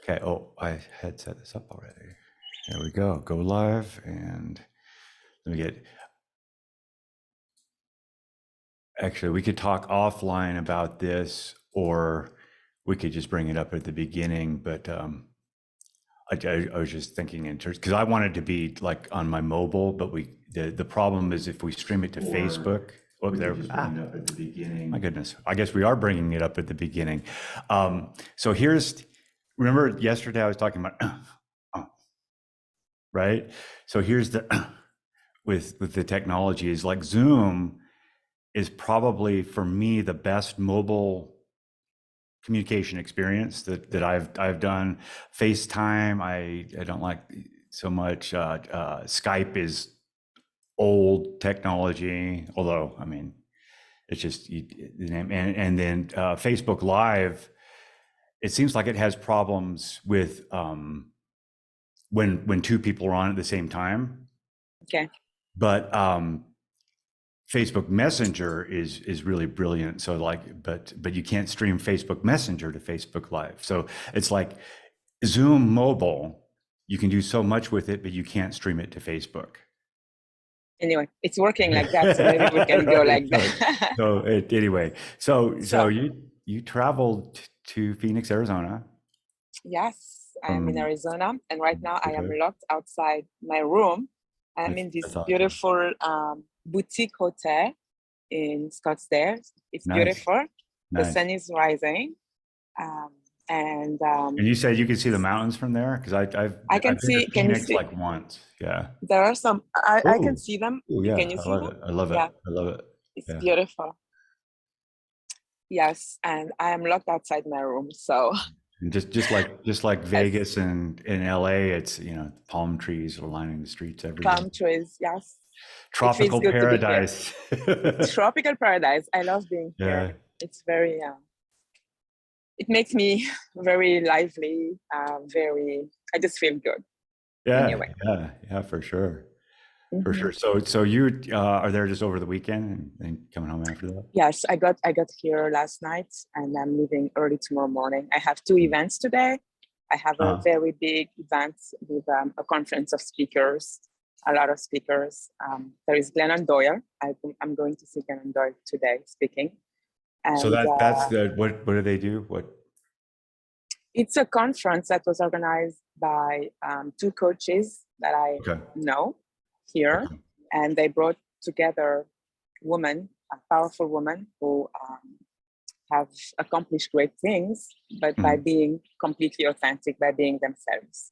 Okay. Oh, I had set this up already. There we go. Go live, and let me get. Actually, we could talk offline about this, or we could just bring it up at the beginning. But I was just thinking in terms, because I wanted to be like on my mobile, but the problem is if we stream it to Facebook. Oh, there. Bring it up at the beginning. My goodness. I guess we are bringing it up at the beginning. So remember yesterday I was talking about. Right? So here's the with the technology is like Zoom is probably for me the best mobile communication experience that I've done. FaceTime I don't like so much. Skype is old technology, although I mean it's just and then Facebook Live. It seems like it has problems with when two people are on at the same time. Okay. But Facebook Messenger is really brilliant. So like, but you can't stream Facebook Messenger to Facebook Live. So it's like Zoom Mobile. You can do so much with it, but you can't stream it to Facebook. Anyway, it's working like that, so maybe we can go like that. Anyway, so you traveled to Phoenix, Arizona. Yes, I'm in Arizona, and right now I am locked outside my room. I'm in this beautiful boutique hotel in Scottsdale. It's beautiful. The sun is rising, and you said you can see the mountains from there, because I can see. Can you see? Like once, yeah. There are some. I can see them. Ooh, yeah, Can you see them? I love it. Yeah. I love it. It's beautiful. Yes, and I am locked outside my room, so. And just like Vegas and in LA, it's palm trees are lining the streets everywhere. Palm trees, yes. Tropical paradise. Tropical paradise. I love being here. It's very. It makes me very lively. I just feel good. Yeah. Anyway. Yeah, for sure. For sure. So you are there just over the weekend and coming home after that? Yes, I got here last night, and I'm leaving early tomorrow morning. I have two events today. I have a very big event with a conference of speakers, a lot of speakers. There is Glennon Doyle. I'm going to see Glennon Doyle today speaking. And, so that's the what do they do? What? It's a conference that was organized by two coaches that I know here, and they brought together women, powerful women who have accomplished great things, but by being completely authentic, by being themselves.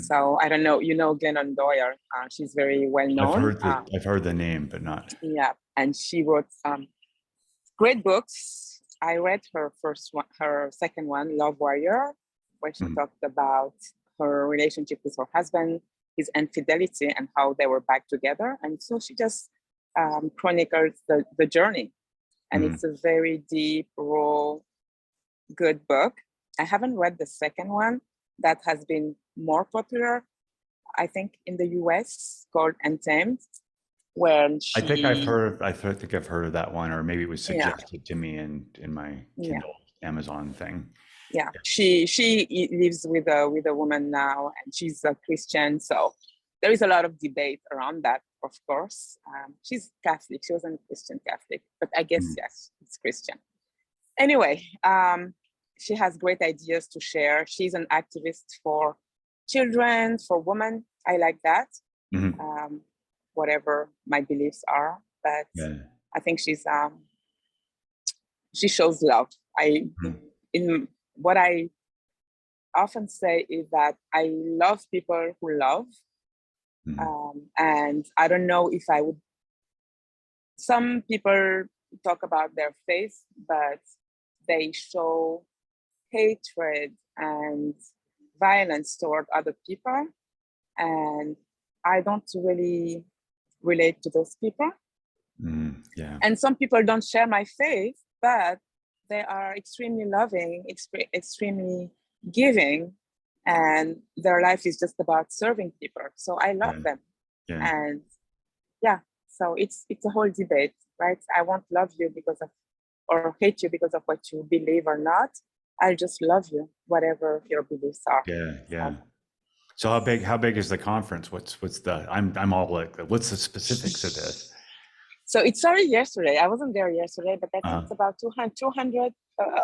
So I don't know, Glennon Doyle. She's very well known. I've heard the name, but not. Yeah, and she wrote great books. I read her second one, Love Warrior, where she talked about her relationship with her husband, his infidelity, and how they were back together. And so she just chronicles the journey. And it's a very deep, raw, good book. I haven't read the second one that has been more popular, I think, in the US, called Untamed. I think I've heard of that one, or maybe it was suggested to me in my Kindle Amazon thing. Yeah, she lives with a woman now, and she's a Christian. So there is a lot of debate around that, of course. She's Catholic. She wasn't a Christian Catholic, but I guess, yes, it's Christian. Anyway, she has great ideas to share. She's an activist for children, for women. I like that. Whatever my beliefs are, but I think she shows love. In what I often say is that I love people who love, and I don't know if I would. Some people talk about their faith, but they show hatred and violence toward other people, and I don't really relate to those people. And some people don't share my faith, but they are extremely loving, extremely giving, and their life is just about serving people. So I love them. And so it's a whole debate, right? I won't love you because of, or hate you because of what you believe or not. I just love you, whatever your beliefs are. Yeah, yeah. So, So how big is the conference? What's the I'm all like, what's the specifics of this? so it started yesterday. I wasn't there yesterday, but I think Uh, it's about 200,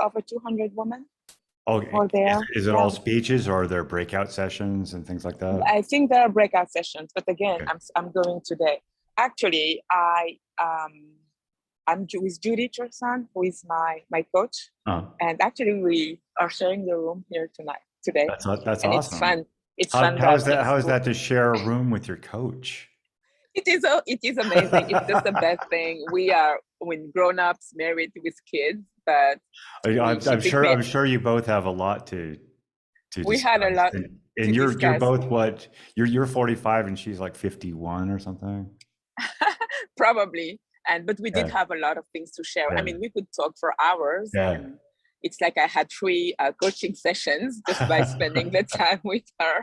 over 200 women oh, were there. is it Yeah. all speeches or are there breakout sessions and things like that? I think there are breakout sessions, but again, Okay. I'm going today. Actually, I'm with Judy Cherson, who is my coach, Uh, and actually we are sharing the room here today, that's and it's awesome. fun. It's fun How is that that? it's How is that to share a room with your coach? it is amazing. It's just the best thing. We are when grown-ups married with kids, but she picked me. I'm sure you both have a lot to We had a discuss. lot to And you're discuss. both what? You're 45 and she's like 51 or something. Probably, but we did Yeah, have a lot of things to share. I yeah, mean, we could talk for hours, yeah. and it's like I had 3 coaching sessions just by spending the time with her.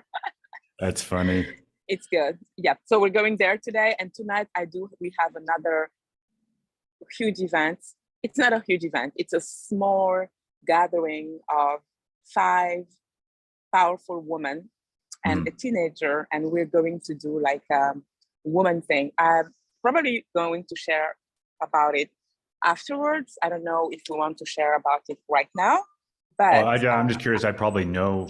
That's funny. It's good. Yeah, so we're going there today, and tonight we have another huge event. It's not a huge event, it's a small gathering of 5 powerful women and a teenager, and we're going to do like a woman thing. I'm probably going to share about it afterwards. I don't know if we want to share about it right now, Oh, but I'm just curious. I probably know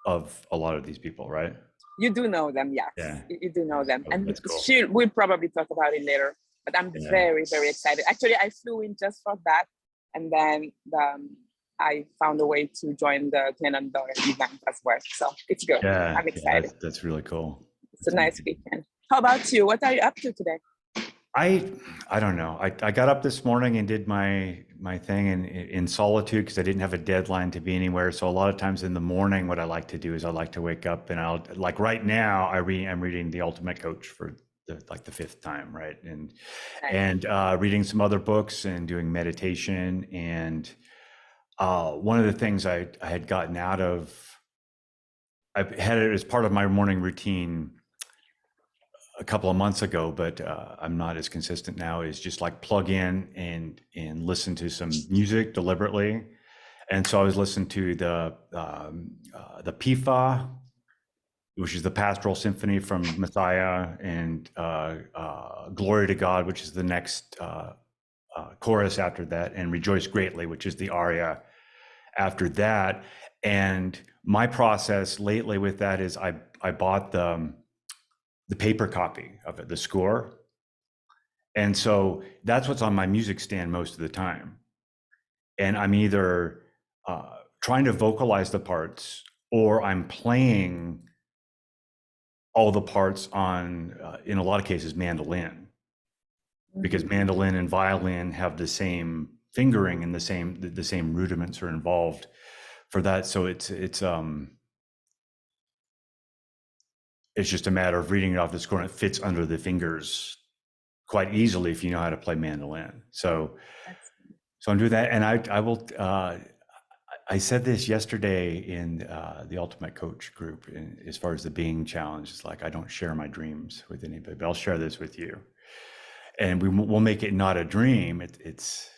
of a lot of these people, right? you do know them. Yes, Yeah, you do know them, oh, and that's cool. we'll probably talk about it later. But I'm Yeah, very, very excited. Actually, I flew in just for that, and then I found a way to join the Canon event as well. So it's good. yeah, I'm yeah. excited. That's really cool. It's a That's nice amazing. weekend. How about you? What are you up to today? I I don't know. I got up this morning and did my thing in solitude because I didn't have a deadline to be anywhere. So a lot of times in the morning, what I like to do is I like to wake up and I'll like right now I'm reading The Ultimate Coach for the fifth time, right? Nice. Reading some other books and doing meditation. And one of the things I had gotten out of, I had it as part of my morning routine a couple of months ago, but I'm not as consistent now, is just like plug in and listen to some music deliberately. And so I was listening to the PIFA, which is the Pastoral Symphony from Messiah, and Glory to God, which is the next chorus after that, and Rejoice Greatly, which is the aria after that. And my process lately with that is I bought the paper copy of it, the score. And so that's what's on my music stand most of the time. And I'm either trying to vocalize the parts or I'm playing all the parts on, in a lot of cases, mandolin, because mandolin and violin have the same fingering and the same rudiments are involved for that. So it's just a matter of reading it off the score, and it fits under the fingers quite easily if you know how to play mandolin. So I'm doing that, and I will. I said this yesterday in the Ultimate Coach group. As far as the being challenge, it's like I don't share my dreams with anybody, but I'll share this with you, and we'll make it not a dream. It's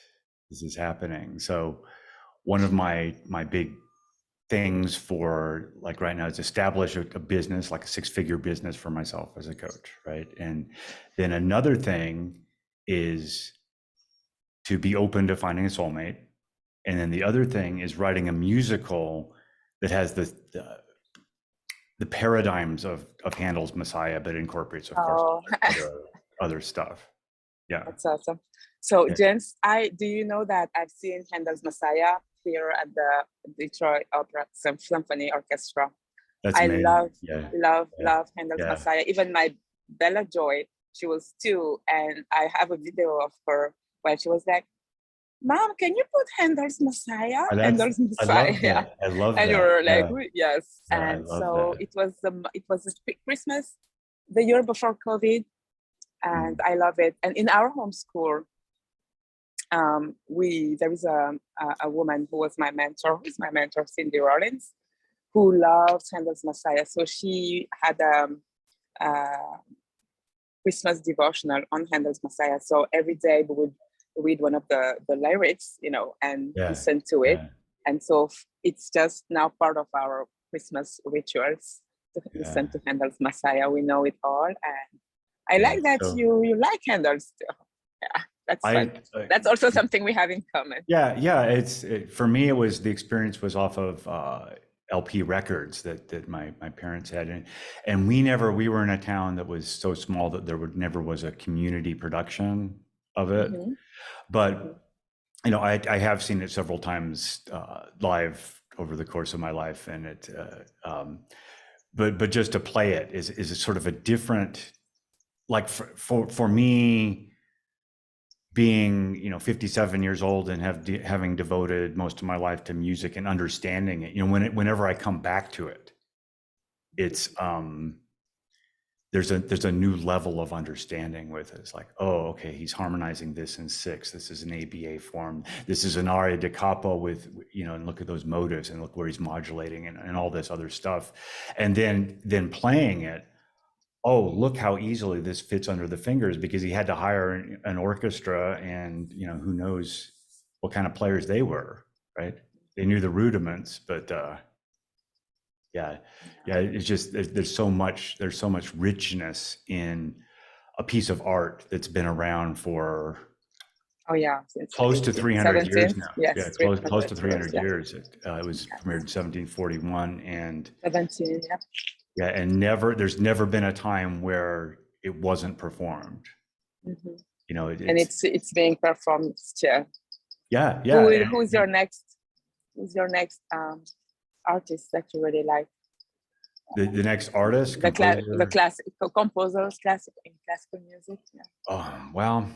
this is happening. So one of my big things for like right now is establish a business, like a 6-figure business for myself as a coach, right? And then another thing is to be open to finding a soulmate. And then the other thing is writing a musical that has the paradigms of Handel's Messiah, but incorporates, of course, Oh, other stuff. Yeah. that's awesome. So, Yeah. Jens, do you know that I've seen Handel's Messiah here at the Detroit Opera Symphony Orchestra? That's I amazing. Yeah. Yeah. love Handel's Yeah. Messiah. Even my Bella Joy, she was 2, and I have a video of her where she was like, "Mom, can you put Handel's Messiah?" Handel's I Messiah, love yeah. that. I love And you that. were like, Yeah. yes. Yeah. I And love so that. it was Christmas, the year before COVID, and I love it. And in our homeschool, there is a woman who was my mentor, who's my mentor, Cindy Rollins, who loves Handel's Messiah. So she had Christmas devotional on Handel's Messiah. So every day we would read one of the lyrics, and Yeah. listen to it. Yeah. And so it's just now part of our Christmas rituals to listen Yeah. to Handel's Messiah. We know it all. And I Yeah. like that So you like Handel's too. Yeah, that's fun. That's also something we have in common. yeah. For me, it was the experience was off of LP records that my parents had, and we were in a town that was so small that never was a community production of it. Mm-hmm. But you know, I have seen it several times live over the course of my life, and but just to play it is a sort of a different, like for me, being 57 years old and having devoted most of my life to music and understanding it, whenever I come back to it, it's there's a new level of understanding with it. It's like, oh, okay, he's harmonizing this in six. This is an ABA form. This is an aria da capo with, and look at those motives and look where he's modulating and all this other stuff. And then playing it, oh, look how easily this fits under the fingers, because he had to hire an orchestra, and who knows what kind of players they were, right? They knew the rudiments, but yeah, it's just there's so much richness in a piece of art that's been around for Since close to 300 years 17th, now. Yeah, yes, close to 300 yeah. years. It was premiered in 1741, and 17, yeah. yeah, and there's never been a time where it wasn't performed. Mm-hmm. And it's being performed still. Yeah. Who's your next artist that you really like? The next artist, composer? composer? The classical composers, classical music. Yeah. Well,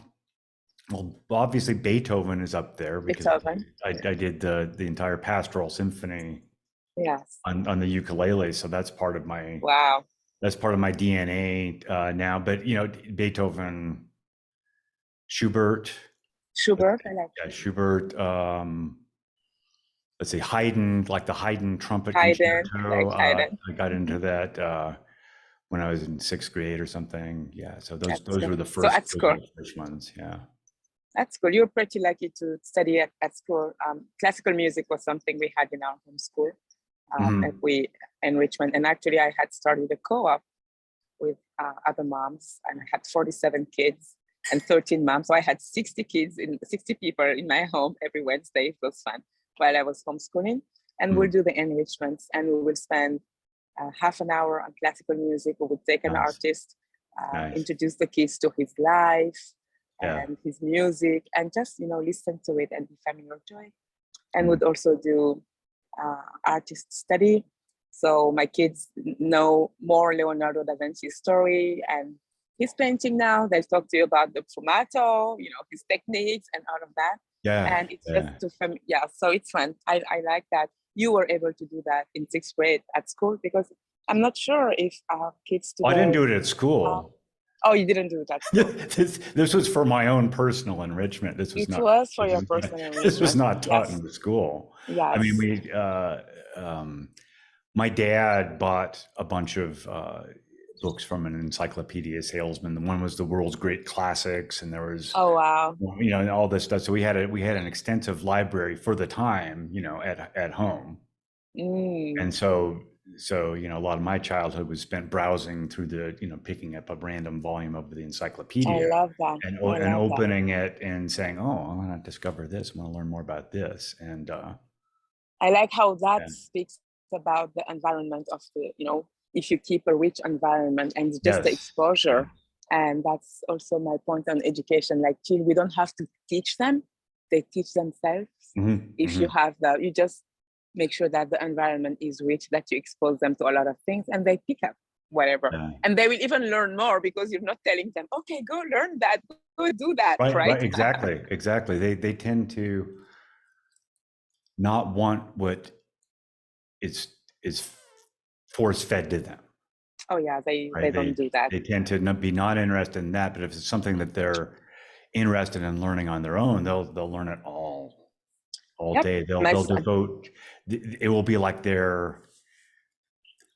obviously Beethoven is up there, because Beethoven. I did the entire Pastoral Symphony. Yes. On the ukulele, so that's part of my That's part of my DNA now. But Beethoven, Schubert. I like. Yeah, Schubert. Let's see, Haydn, like the Haydn trumpet Haydn, concerto. like Haydn. I got into that when I was in sixth grade or something. Yeah, so those were the first. So at school. First ones. Yeah. That's cool. You're pretty lucky to study at school. Classical music was something we had in our home school. We enrichment, and actually I had started a co-op with other moms, and I had 47 kids and 13 moms. So I had 60 people in my home every Wednesday. It was fun while I was homeschooling. And we'll do the enrichments, and we will spend half an hour on classical music. We would take an artist, introduce the kids to his life and his music, and just listen to it and be familiar to it. And would also do artist study. So my kids know more Leonardo da Vinci's story and his painting now. They talk to you about the fumato, his techniques and all of that. Yeah. And it's just so it's fun. I like that you were able to do that in sixth grade at school, because I'm not sure if our kids today. I didn't do it at school. You didn't do that. This was for my own personal enrichment. This was for your personal enrichment. This was not taught in the school. Yes. I mean, my dad bought a bunch of books from an encyclopedia salesman. The one was the world's great classics, and there was and all this stuff. So we had an extensive library for the time, at home. And so a lot of my childhood was spent browsing through picking up a random volume of the encyclopedia. I love that. And opening it and saying, oh, I want to discover this. I want to learn more about this. And I like how that speaks about the environment of if you keep a rich environment and just the exposure. And that's also my point on education. Like, we don't have to teach them; they teach themselves. If you have you just make sure that the environment is rich, that you expose them to a lot of things, and they pick up whatever. And they will even learn more, because you're not telling them, okay, go learn that, go do that, right? Exactly. They tend to not want what is force-fed to them. Oh yeah, they don't do that. They tend to not be interested in that, but if it's something that they're interested in learning on their own, they'll learn it all day. They'll devote. It will be like their,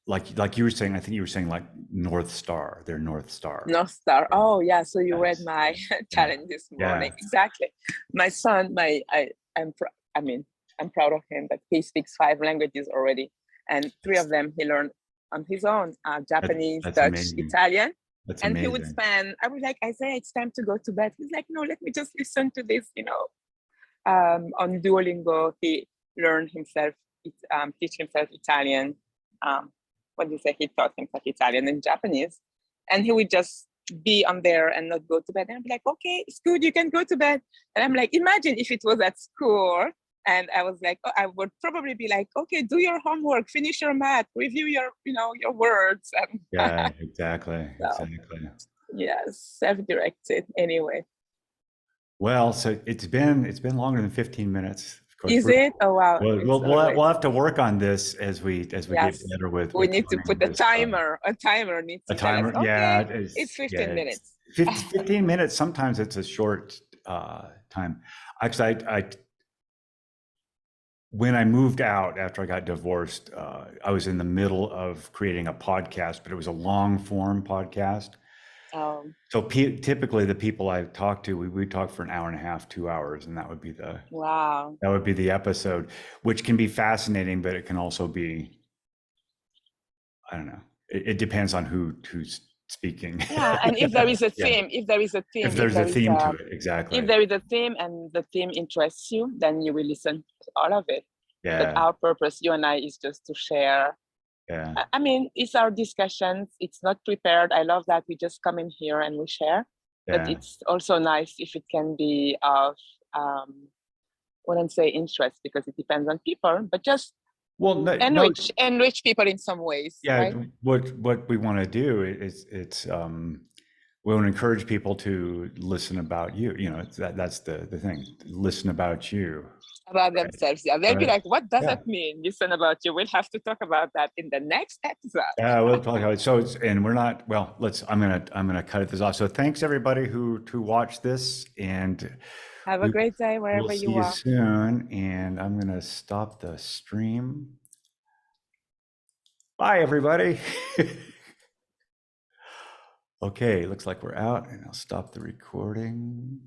like you were saying. I think you were saying like North Star. Their North Star. North Star. Oh yeah. So you read my challenge this morning. Exactly. My son, I'm proud of him that he speaks 5 languages already, and 3 of them he learned on his own: Japanese, That's Dutch, amazing. Italian. That's And he would amazing. spend, I was like, Isaiah, it's time to go to bed. He's like, no, let me just listen to this, on Duolingo. He learned himself, teach himself Italian. What do you say? He taught himself Italian and Japanese. And he would just be on there and not go to bed. And I'm like, okay, it's good, you can go to bed. And I'm like, imagine if it was at school. And I was like, oh, I would probably be like, okay, do your homework, finish your math, review your words. Yeah, exactly. So, Exactly. yes, self-directed anyway. Well, so it's been longer than 15 minutes. Of course, Is it? Oh wow, we'll it's we'll we'll have, always, we'll have to work on this as we get yes. better with We need to running put a this timer. A timer needs a to tell us, timer. Yeah, okay, it's yeah, 15 it's minutes. 15 minutes. Sometimes it's a short time. Actually, I when I moved out after I got divorced, I was in the middle of creating a podcast, but it was a long form podcast. Um, So typically, the people I talk to, we talk for an hour and a half, 2 hours, and that would be wow. the episode, which can be fascinating, but it can also be, I don't know. It depends on who's speaking. Yeah, and if there is a Yeah, theme, if there is a if theme, if there's a there is theme to a it, exactly. if there is a theme and the theme interests you, then you will listen to all of it. But Yeah, our purpose, you and I, is just to share. yeah, I mean, it's our discussions. It's not prepared. I love that we just come in here and we share. But yeah. it's also nice if it can be of, wouldn't say interest because it depends on people, but just Well, no, no, enrich people in some ways, yeah. right? What we want to do is we want to encourage people to listen about you. That's the thing. Listen about you. About themselves. Yeah. They'll be Right. like, what does Yeah. that mean? Listen about you. We'll have to talk about that in the next episode. Yeah, we'll talk about it. So and we're not, well, I'm gonna cut this off. So thanks everybody who watched this, and Have a we great day we'll wherever see you you are. soon. And I'm gonna stop the stream. Bye everybody. Okay, looks like we're out, and I'll stop the recording.